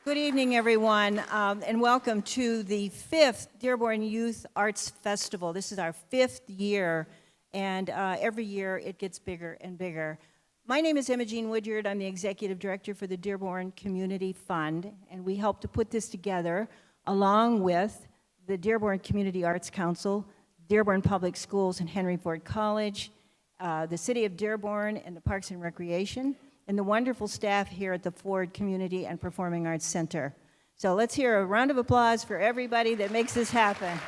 Good evening, everyone, and welcome to the 5th Dearborn Youth Arts Festival. This is our 5th year, and every year it gets bigger and bigger. My name is Emma-Jean Woodyard. I'm the Executive Director for the Dearborn Community Fund, and we help to put this together along with the Dearborn Community Arts Council, Dearborn Public Schools and Henry Ford College, the City of Dearborn and the Parks and Recreation, and the wonderful staff here at the Ford Community and Performing Arts Center. So let's hear a round of applause for everybody that makes this happen.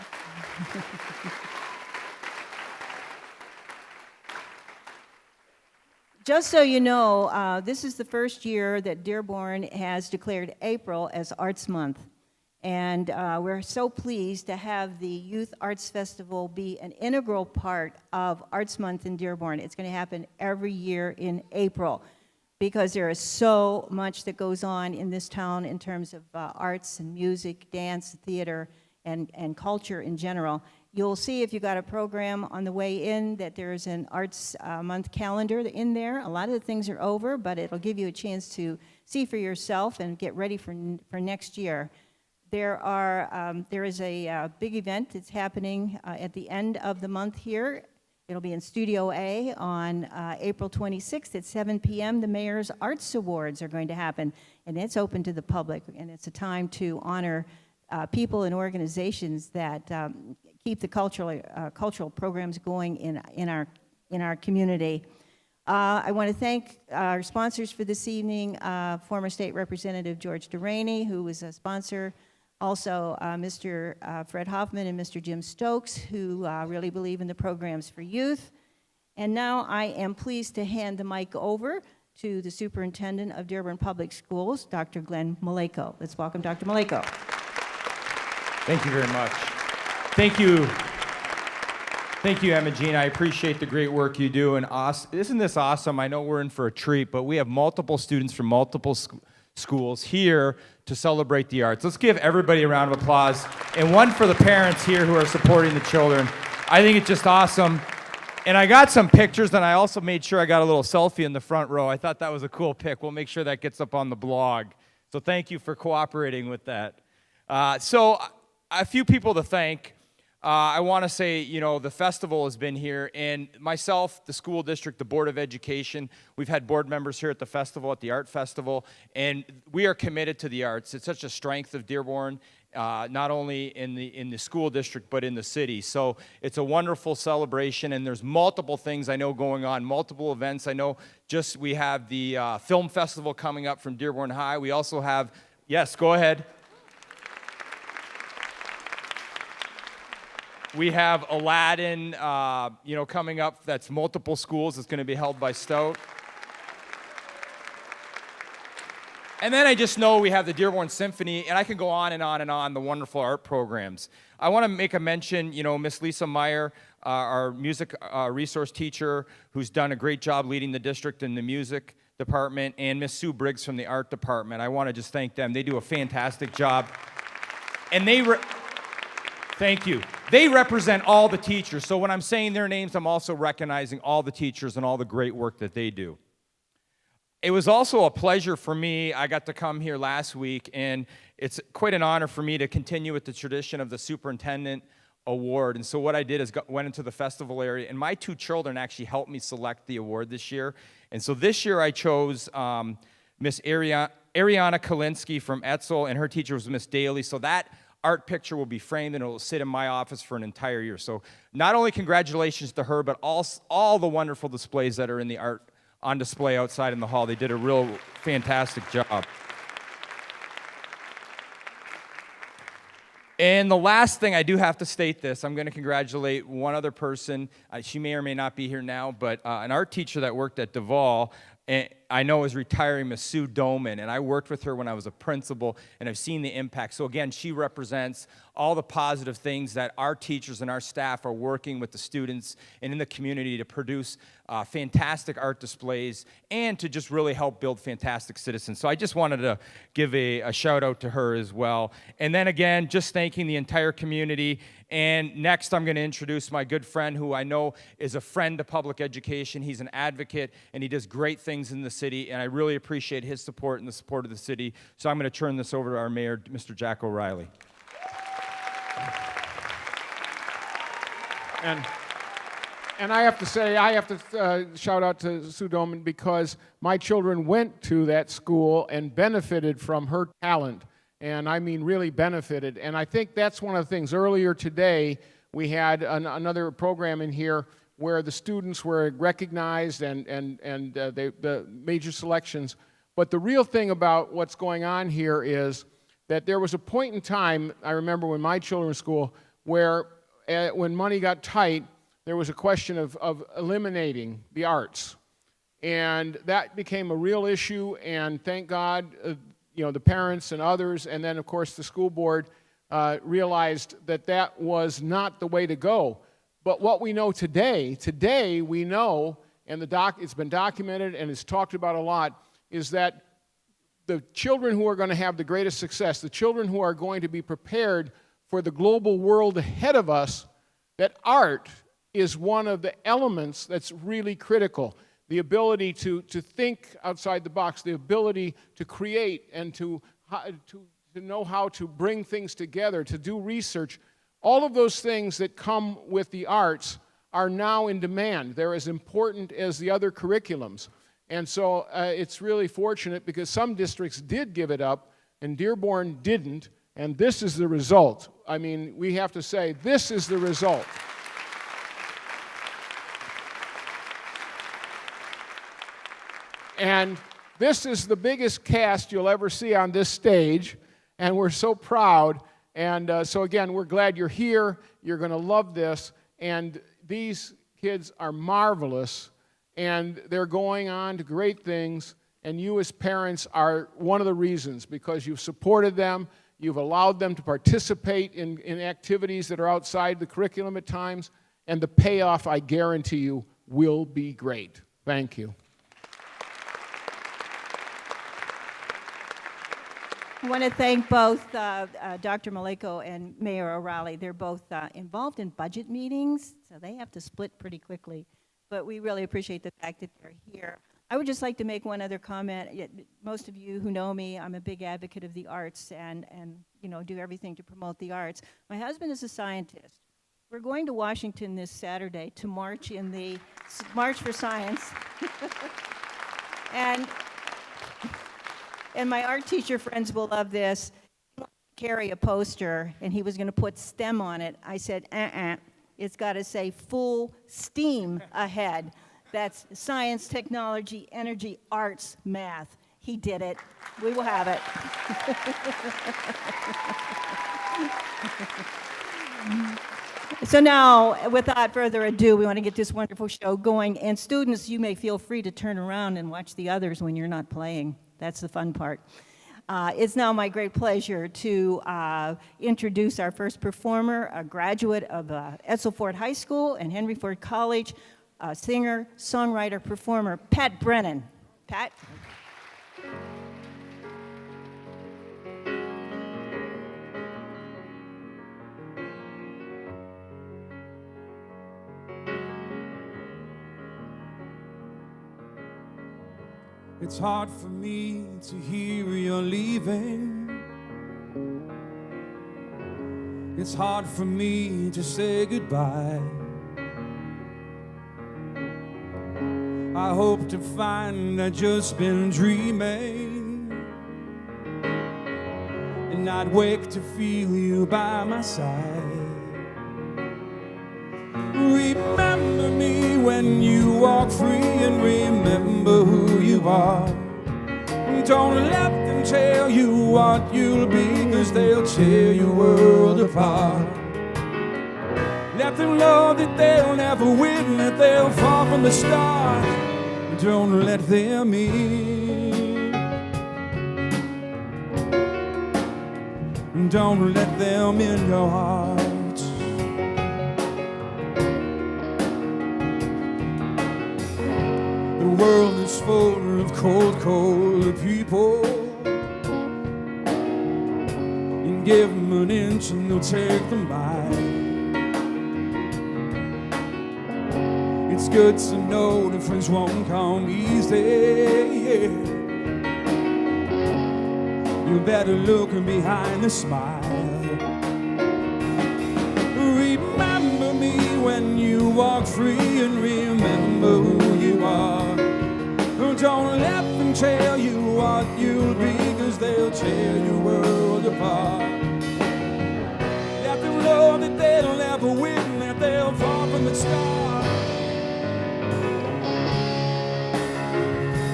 Just so you know, this is the first year that Dearborn has declared April as Arts Month. And we're so pleased to have the Youth Arts Festival be an integral part of Arts Month in Dearborn. It's going to happen every year in April, because there is so much that goes on in this town in terms of arts and music, dance, theater, and culture in general. You'll see if you got a program on the way in that there's an Arts Month calendar in there. A lot of the things are over, but it'll give you a chance to see for yourself and get ready for next year. There is a big event that's happening at the end of the month here. It'll be in Studio A on April 26th at 7 p.m. The Mayor's Arts Awards are going to happen, and it's open to the public, and it's a time to honor people and organizations that keep the cultural programs going in our community. I want to thank our sponsors for this evening, former State Representative George Deraney, who was a sponsor. Also, Mr. Fred Hoffman and Mr. Jim Stokes, who really believe in the programs for youth. And now I am pleased to hand the mic over to the Superintendent of Dearborn Public Schools, Dr. Glenn Maleko. Let's welcome Dr. Maleko. Thank you very much. Thank you. Thank you, Emma-Jean. I appreciate the great work you do. And isn't this awesome? I know we're in for a treat, but we have multiple students from multiple schools here to celebrate the arts. Let's give everybody a round of applause, and one for the parents here who are supporting the children. I think it's just awesome. And I got some pictures, and I also made sure I got a little selfie in the front row. I thought that was a cool pic. We'll make sure that gets up on the blog. So thank you for cooperating with that. So a few people to thank. I want to say, the festival has been here, and myself, the school district, the Board of Education, we've had board members here at the festival, at the Art Festival, and we are committed to the arts. It's such a strength of Dearborn, not only in the school district, but in the city. So it's a wonderful celebration, and there's multiple things I know going on, multiple events. I know we have the film festival coming up from Dearborn High. We also have, yes, go ahead. We have Aladdin, coming up. That's multiple schools. It's going to be held by Stout. And then I just know we have the Dearborn Symphony, and I can go on and on and on, the wonderful art programs. I want to make a mention, Miss Lisa Meyer, our music resource teacher, who's done a great job leading the district in the music department, and Miss Sue Briggs from the art department. I want to just thank them. They do a fantastic job. And thank you. They represent all the teachers, so when I'm saying their names, I'm also recognizing all the teachers and all the great work that they do. It was also a pleasure for me. I got to come here last week, and it's quite an honor for me to continue with the tradition of the Superintendent Award. And so what I did is went into the festival area, and my two children actually helped me select the award this year. And so this year I chose Miss Ariana Kalinsky from Etzel, and her teacher was Miss Daly. So that art picture will be framed, and it will sit in my office for an entire year. So not only congratulations to her, but all the wonderful displays that are in the art on display outside in the hall. They did a real fantastic job. And the last thing, I do have to state this. I'm going to congratulate one other person. She may or may not be here now, but an art teacher that worked at Duval, and I know is retiring, Miss Sue Doman, and I worked with her when I was a principal, and I've seen the impact. So again, she represents all the positive things that our teachers and our staff are working with the students and in the community to produce fantastic art displays and to just really help build fantastic citizens. So I just wanted to give a shout out to her as well. And then again, just thanking the entire community. And next, I'm going to introduce my good friend who I know is a friend to public education. He's an advocate, and he does great things in the city, and I really appreciate his support and the support of the city. So I'm going to turn this over to our mayor, Mr. Jack O'Reilly. And I have to say, I have to shout out to Sue Doman because my children went to that school and benefited from her talent. And I mean really benefited. And I think that's one of the things. Earlier today, we had another program in here where the students were recognized and the major selections. But the real thing about what's going on here is that there was a point in time, I remember when my children were in school, where when money got tight, there was a question of eliminating the arts. And that became a real issue, and thank God, the parents and others, and then of course the school board realized that that was not the way to go. But what we know today we know, and it's been documented and it's talked about a lot, is that the children who are going to have the greatest success, the children who are going to be prepared for the global world ahead of us, that art is one of the elements that's really critical. The ability to think outside the box, the ability to create and to know how to bring things together, to do research. All of those things that come with the arts are now in demand. They're as important as the other curriculums. And so it's really fortunate because some districts did give it up and Dearborn didn't, and this is the result. I mean, we have to say, this is the result. And this is the biggest cast you'll ever see on this stage, and we're so proud. And so again, we're glad you're here. You're going to love this. And these kids are marvelous, and they're going on to great things. And you as parents are one of the reasons, because you've supported them. You've allowed them to participate in activities that are outside the curriculum at times. And the payoff, I guarantee you, will be great. Thank you. I want to thank both Dr. Maleko and Mayor O'Reilly. They're both involved in budget meetings, so they have to split pretty quickly. But we really appreciate the fact that they're here. I would just like to make one other comment. Most of you who know me, I'm a big advocate of the arts and do everything to promote the arts. My husband is a scientist. We're going to Washington this Saturday to march in the March for Science. And my art teacher friends will love this. He wanted to carry a poster, and he was going to put STEM on it. I said, it's got to say full steam ahead. That's science, technology, energy, arts, math. He did it. We will have it. So now, without further ado, we want to get this wonderful show going. And students, you may feel free to turn around and watch the others when you're not playing. That's the fun part. It's now my great pleasure to introduce our first performer, a graduate of Edsel Ford High School and Henry Ford College, singer, songwriter, performer, Pat Brennan. Pat? It's hard for me to hear you're leaving. It's hard for me to say goodbye. I hope to find I've just been dreaming, and I'd wake to feel you by my side. Remember me when you walk free, and remember who you are. Don't let them tell you what you'll be, 'cause they'll tear your world apart. Let them know that they'll never win, that they'll fall from the start. Don't let them in. Don't let them in your heart. The world is full of cold, cold people. You give them an inch and they'll take them by. It's it's good to know that friends won't come easy. You better look behind the smile. Remember me when you walk free, and remember who you are. Don't let them tell you what you'll be, 'cause they'll tear your world apart. Let them know that they'll never win, that they'll fall from the start.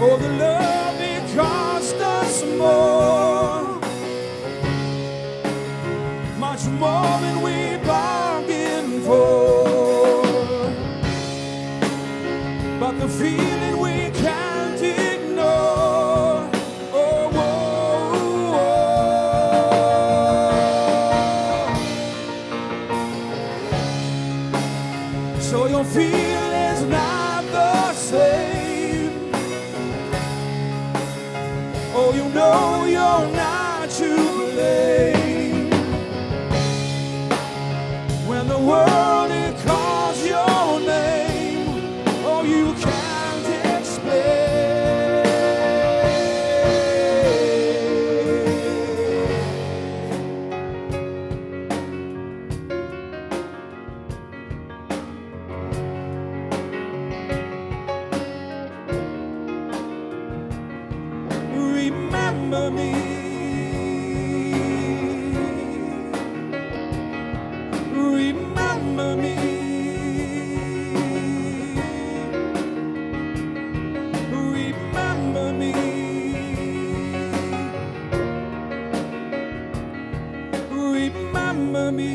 Oh, the love, it cost us more, much more than we bargained for. But the feeling we can't ignore. Oh, whoa, whoa. So your feeling's not the same. Oh, you know you're not to blame. When the world, it calls your name, oh, you can't explain. Remember me. Remember me. Remember me. Remember me.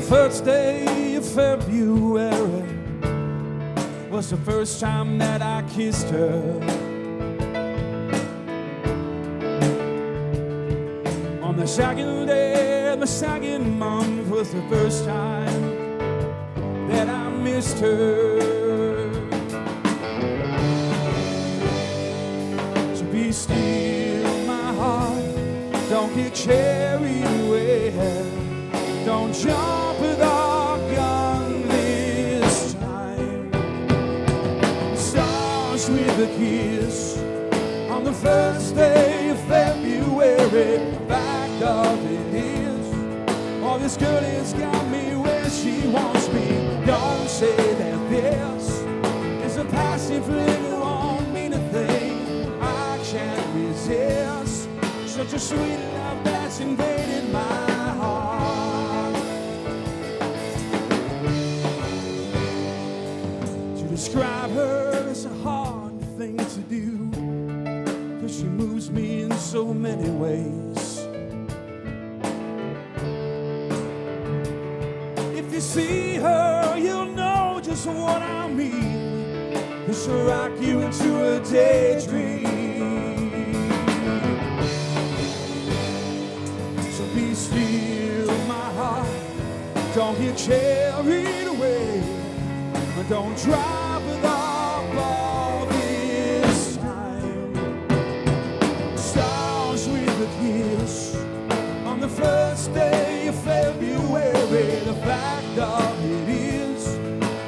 First day of February was the first time that I kissed her. On the second day of the second month was the first time that I missed her. So be still, my heart, don't get carried away. Don't jump with our gun this time. Starts with a kiss on the first day of February. The fact of it is, oh, this girl has got me where she wants me. Don't say that this is a passive fling, it won't mean a thing. I can't resist such a sweet love that's invaded my heart. Describe her is a hard thing to do, 'cause she moves me in so many ways. If you see her, you'll know just what I mean, 'cause she'll rock you into a daydream. So be still, my heart, don't get carried away. Don't drive without all this time. Starts with a kiss on the first day of February. The fact of it is,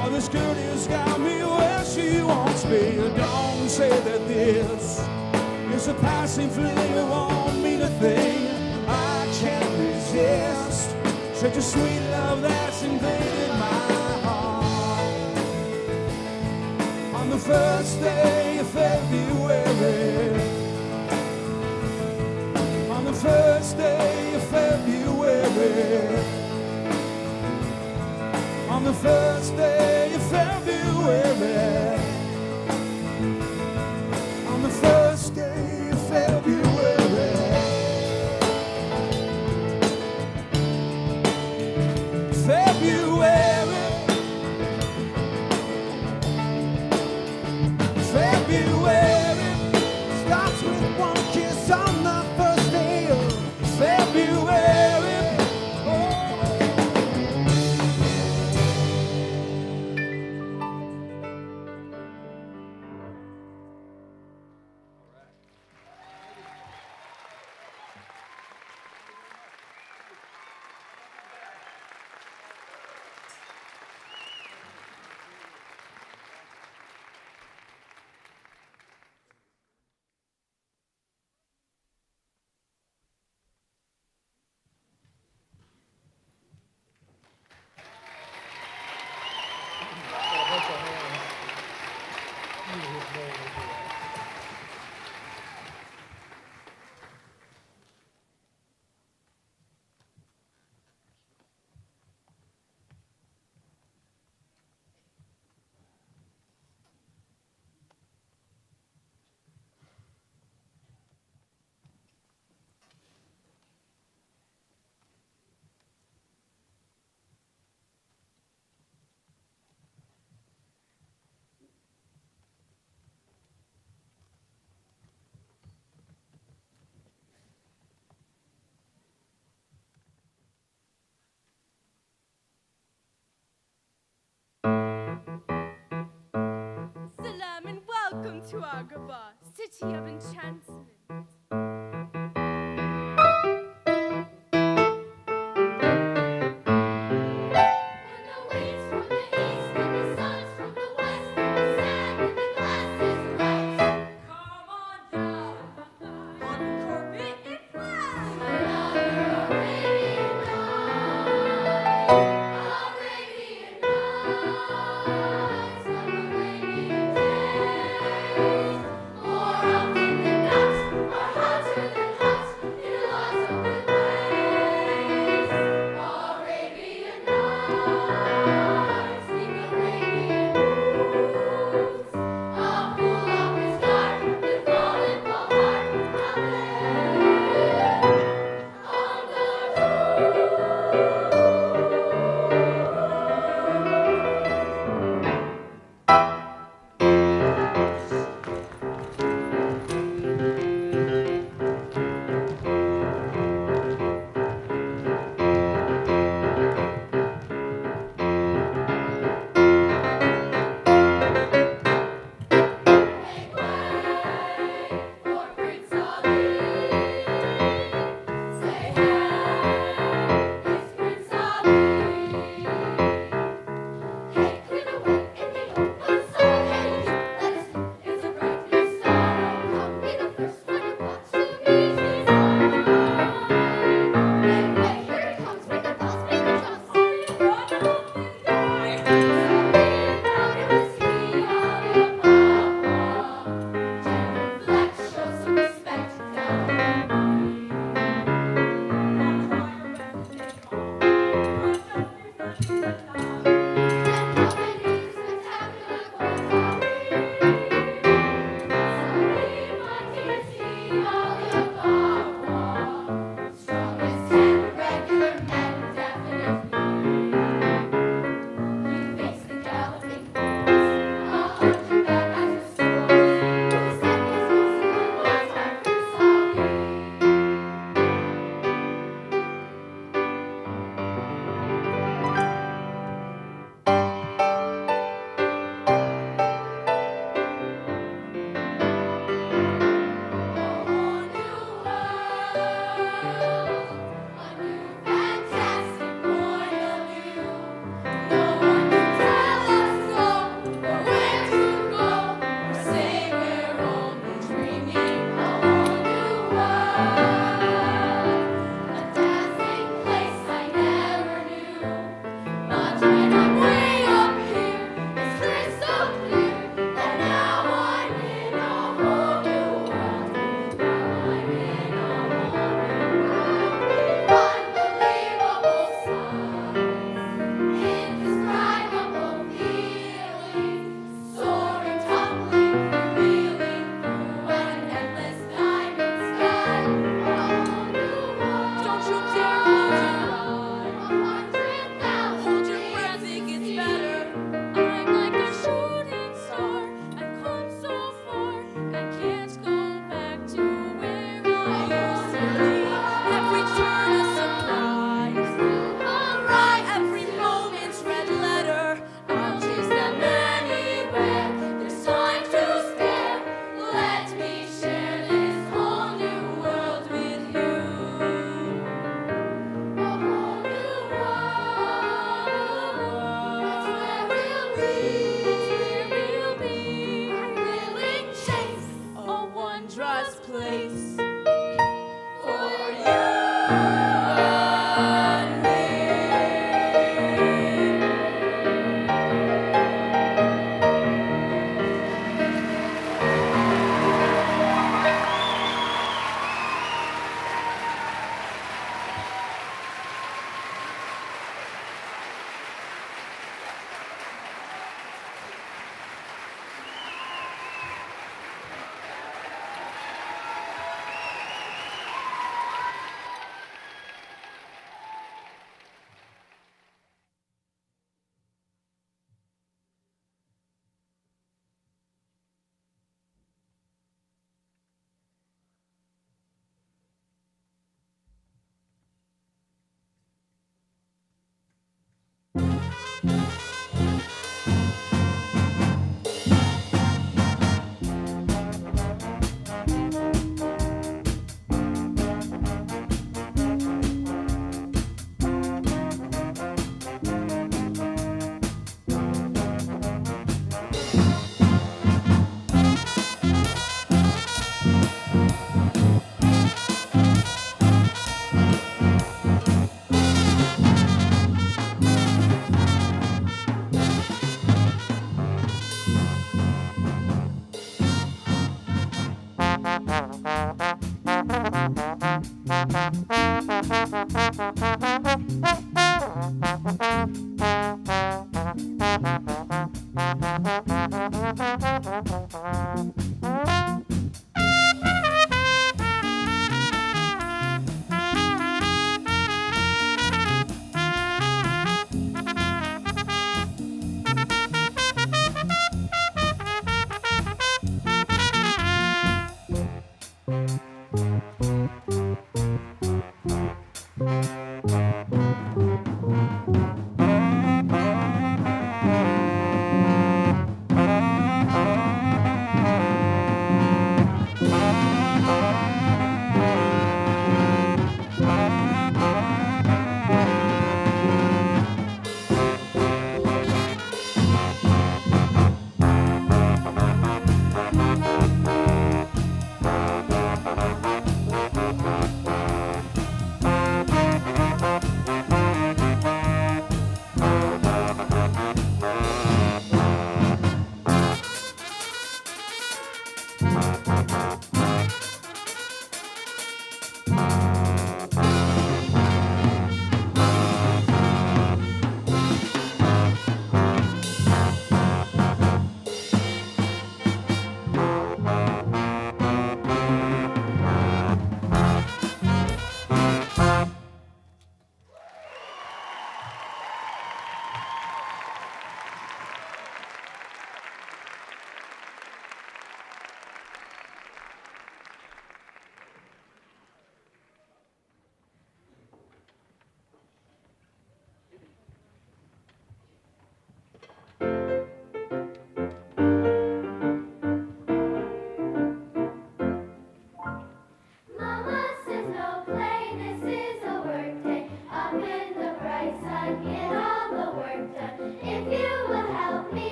oh, this girl has got me where she wants me. Don't say that this is a passing fling, it won't mean a thing. I can't resist such a sweet love that's invaded my the first day of February. On the first day of February. On the first day of February. On the first day of February. to Agrabah, city of enchantment.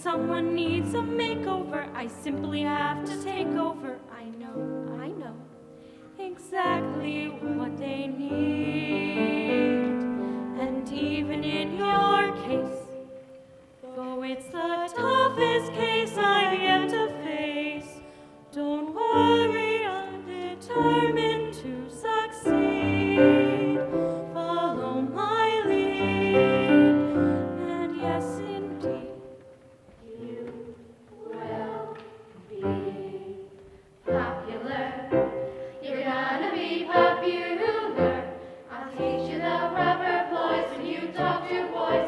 someone needs a makeover, I simply have to take over. I know exactly what they need. And even in your case, though it's the toughest case I've yet to face, don't worry, I'm determined to succeed. Follow my lead, and yes, indeed, you will be popular. You're gonna be popular. I'll teach you the proper ploys when you talk to boys.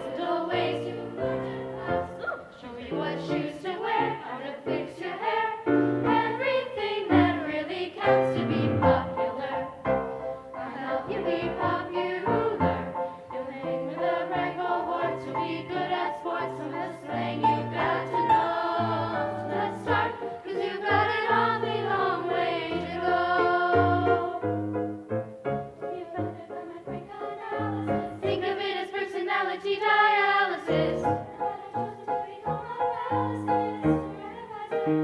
dialysis.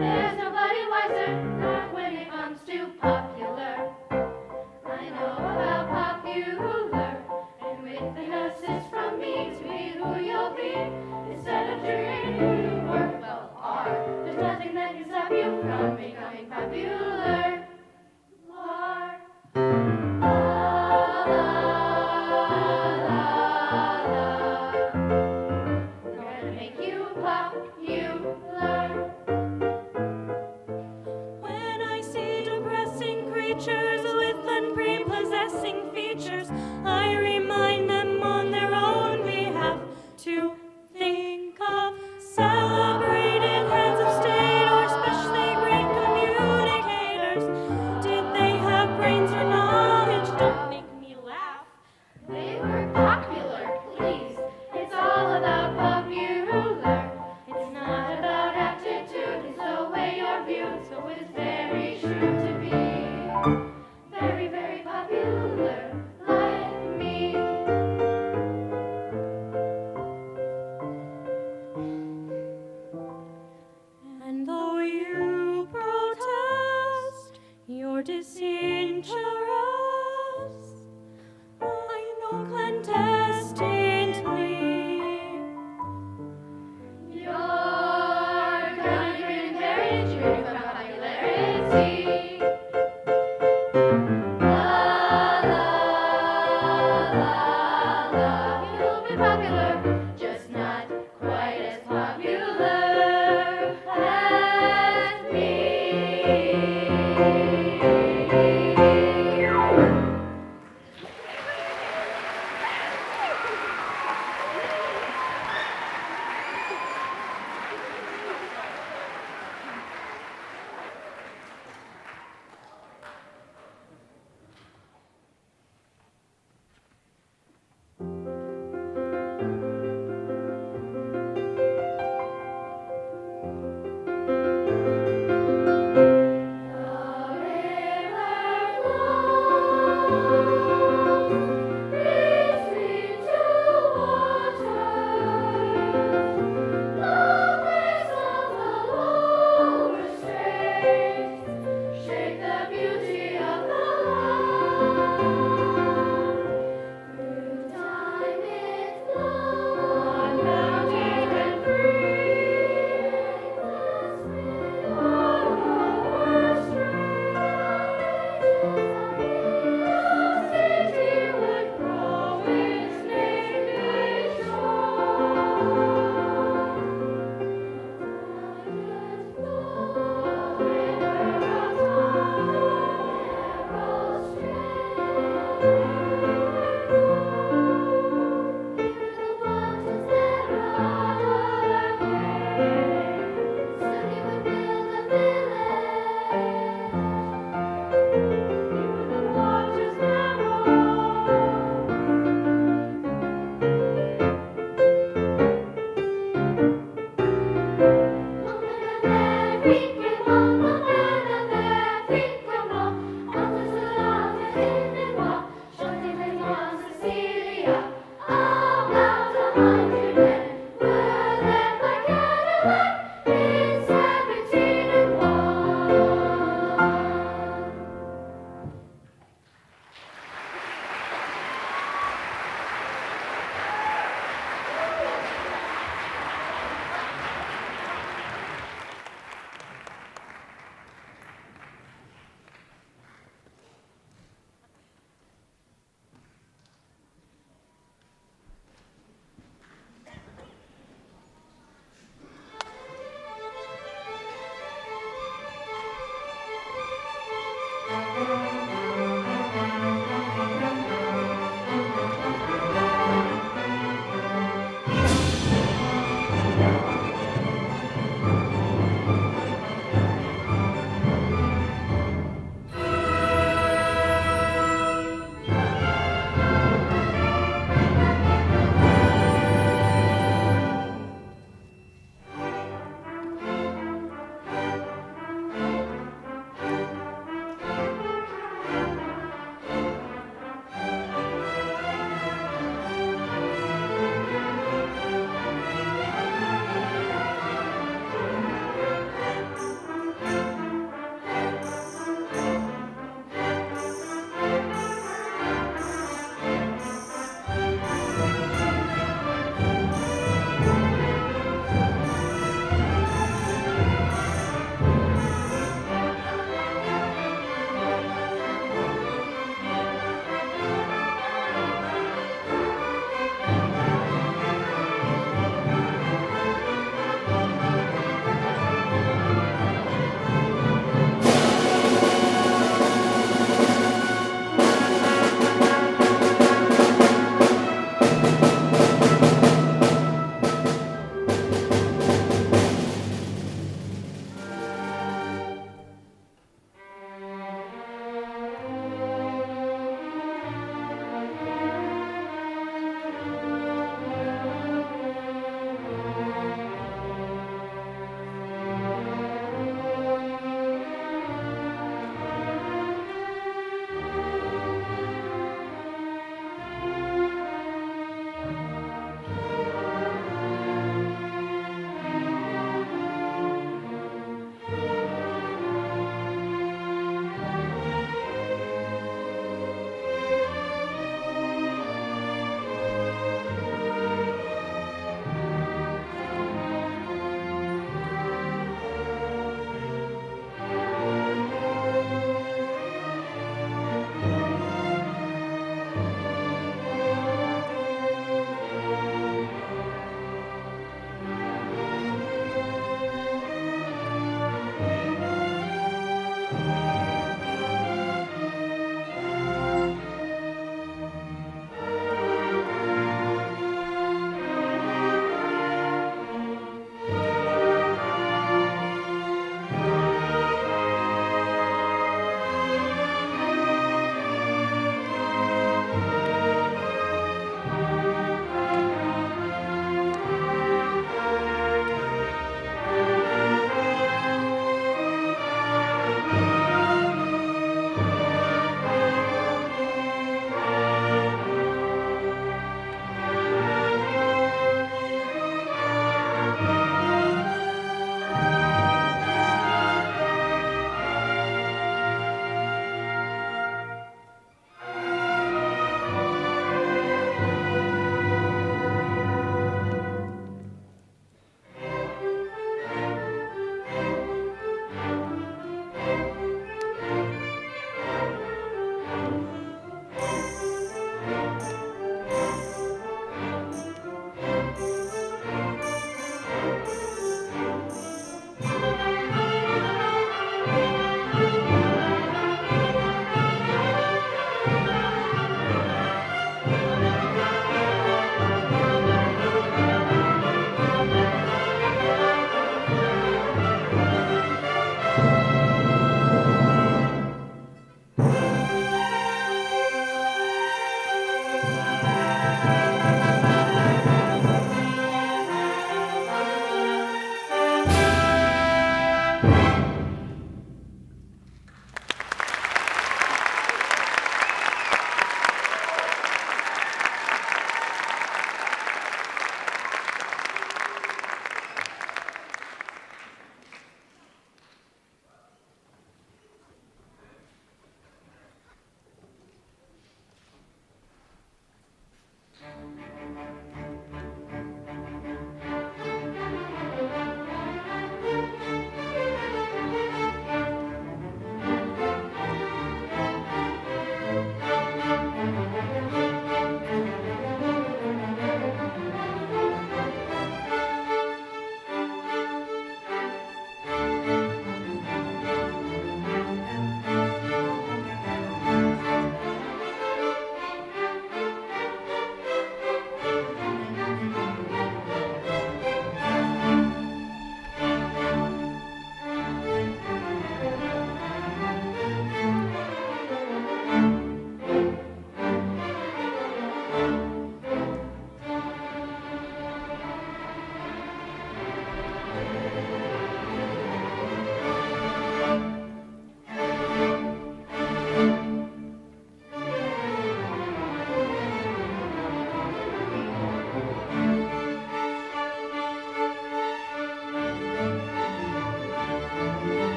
There's nobody wiser, not when it comes to popular. I know about popular, and with an assist from me to be who you'll be, instead of dreaming who you were, well, are. There's nothing that can stop you from becoming popular. Are. La, la, la, la. We're gonna make you popular. When I see depressing creatures with unprepossessing features, I remind them on their own behalf to think of celebrated heads of state or especially great communicators. Did they have brains or knowledge? Don't make me laugh. They were popular, please. It's all about popular. It's not about aptitude, it's the way you're viewed. So it's very sure to be very, very popular, like me. And though you protest your disinterest, I know clandestinely you're gonna grin very true from popularity. La, la, la, la. You'll be popular, just not quite as popular as me. Shake the beauty of the land. Through time it flows, unbounded and free. With our strength, the city would grow, its name be sure.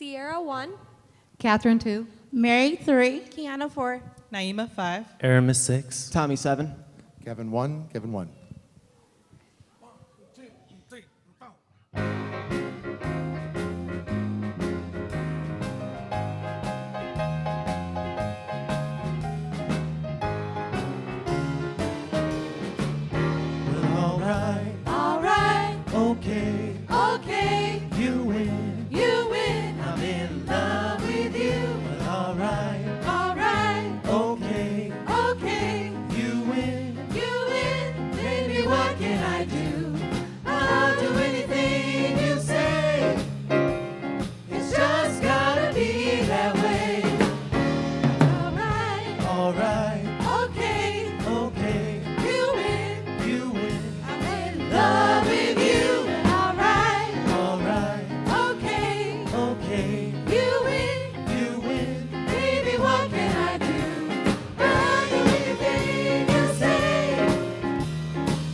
Sierra 1, Catherine 2, Mary 3, Kiana 4, Naima 5, Aramis 6. Tommy 7. Kevin 1, Kevin 1. Alright, okay, okay, you win. you win. I'm in love with you. Alright, Alright, okay, okay, you win. you win. Baby, what can I do? I'll do anything you say. It's just gotta be that way. Alright, Alright, okay, okay, you win. you win. I'm in love with you. Alright, Alright, okay, okay, you win. you win. Baby, what can I do? I'll do anything you say.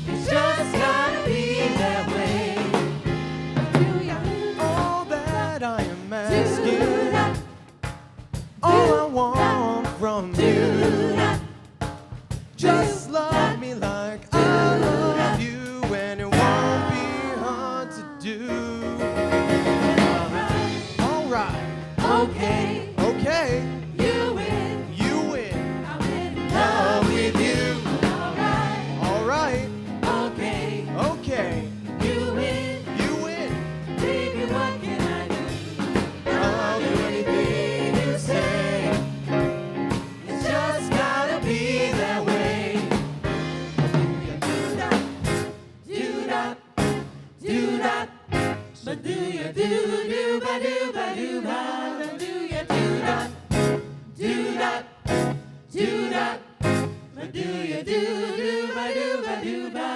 It's just gotta be that way. Do ya? All that I am Do asking, that, all I want from do you. that. Just love me like I love you, and it won't be hard to do. Alright, Okay, okay, you win. you win. I'm in Love love with you. Alright, Alright, okay, okay, you win. you win. Baby, what can I do? I'll do anything you say. It's just gotta be that way. Do that, do that, do that. But do you do ba do ba do ba? But do you do that, do that, do that? But do you do ba do ba do ba?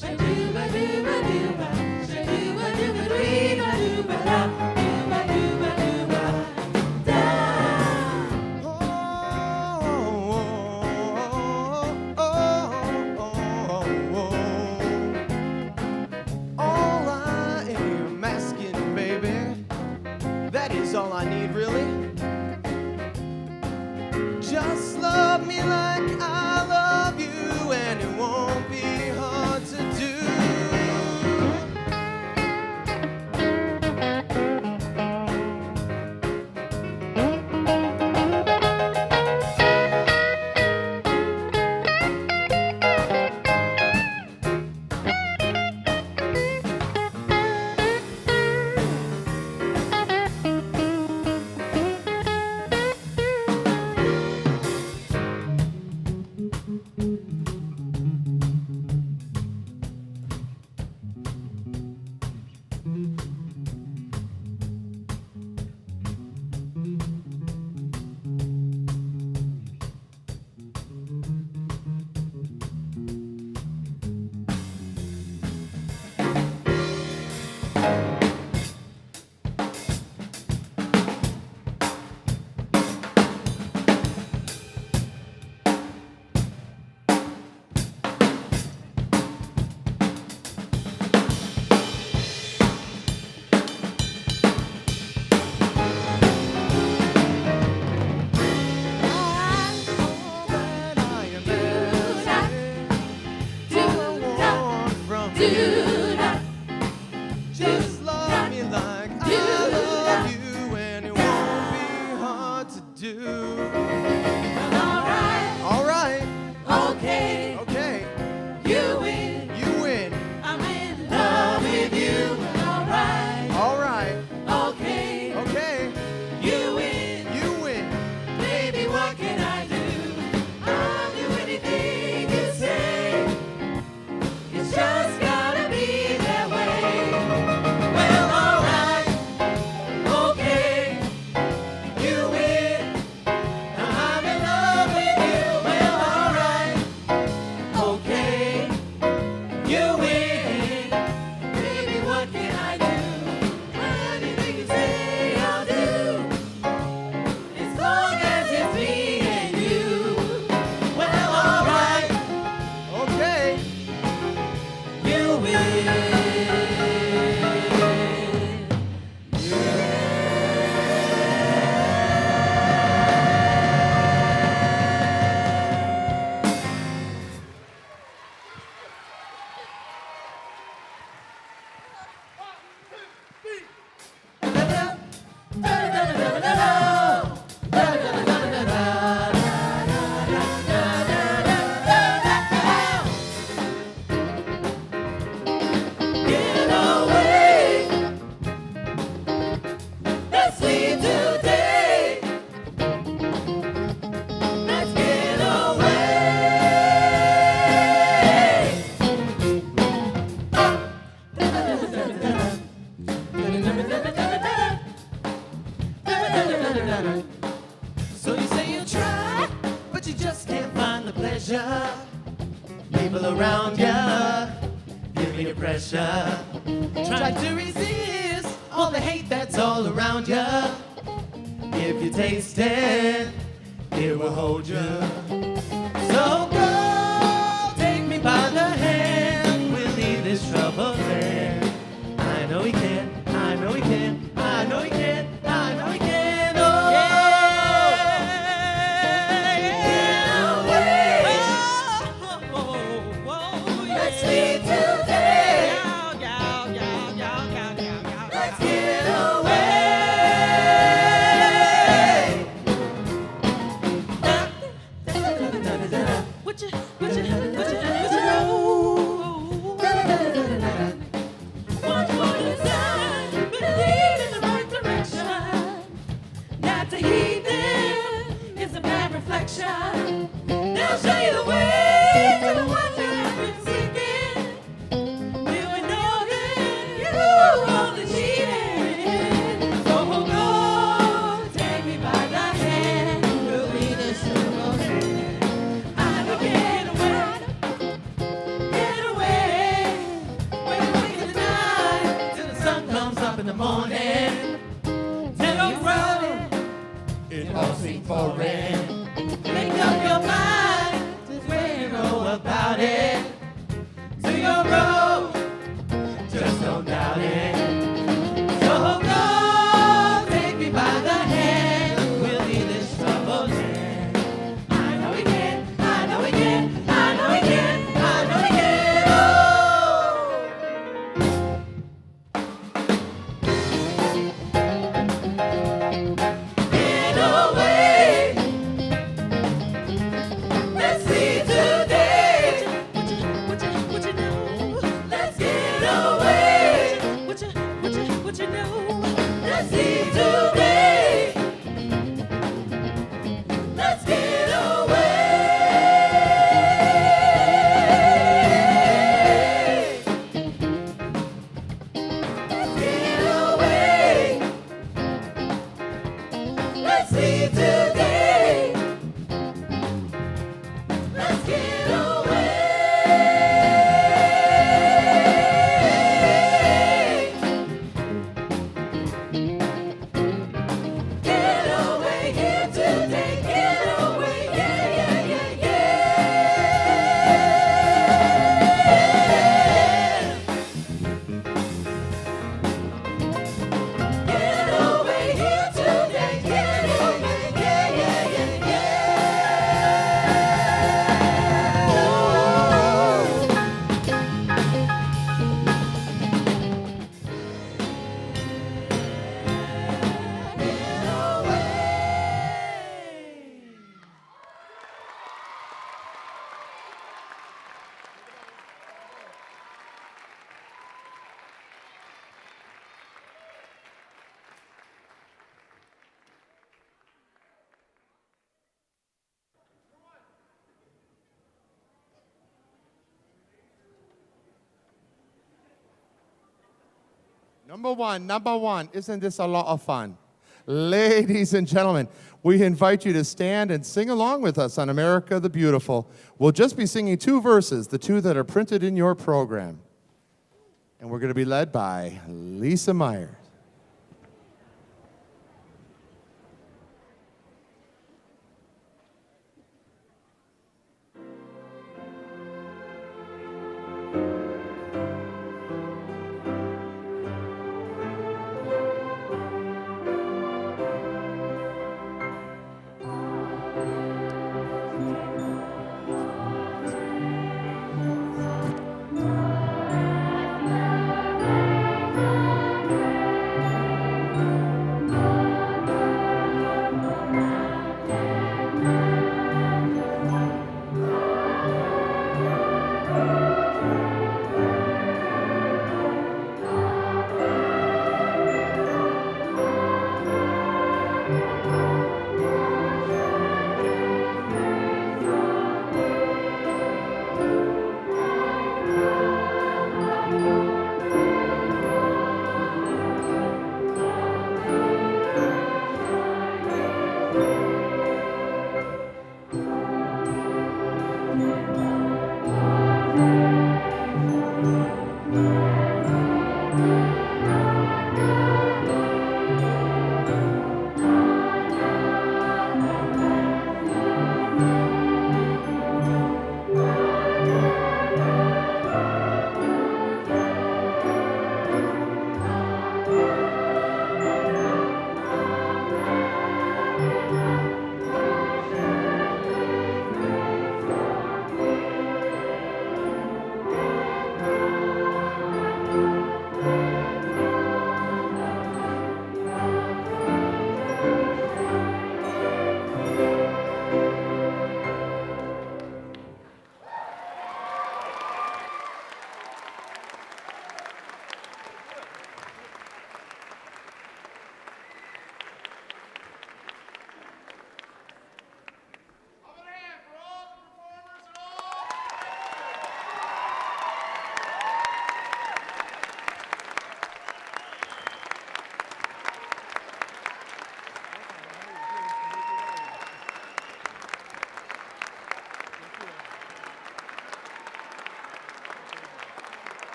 Ba do ba do ba do ba? Ba do ba do ba dee ba do ba da? Do ba do ba do ba da? All I am asking, baby, that is all I need, really. Just love me like I love you, and it won't be hard to do. So you say you try, but you just can't find the pleasure. People around ya give you the pressure. Try to resist all the hate that's all around ya. If you taste it, it will hold you. So go, take me by the hand. We'll leave this trouble there. I know we can, I know we can, I know we can, I know we can. Oh, yeah. Let's leave today. Let's get away. They'll show you the way to the wonder I've been seeking. You will know that you only cheated. So go, take me by the hand. We'll be the trouble. I will get away. We're waking the night till the sun comes up in the morning. Tell you running, it all seems foreign. Make up your mind to where you go about it. To your road, just don't doubt it. So go, take me by the hand. We'll leave this trouble end. I know we can, I know we can, I know we can, I know we can. Get away. Let's see today. What you know? Let's get away. What you know? Let's see today. Let's get away. Let's get away. Let's see today. Let's get away. Get away here today. Get away, yeah, yeah, yeah, yeah. Get away here today. Get away, yeah, yeah, yeah, yeah. Number one, isn't this a lot of fun? Ladies and gentlemen, we invite you to stand and sing along with us on America the Beautiful. We'll just be singing two verses, the two that are printed in your program. And we're going to be led by Lisa Meyer.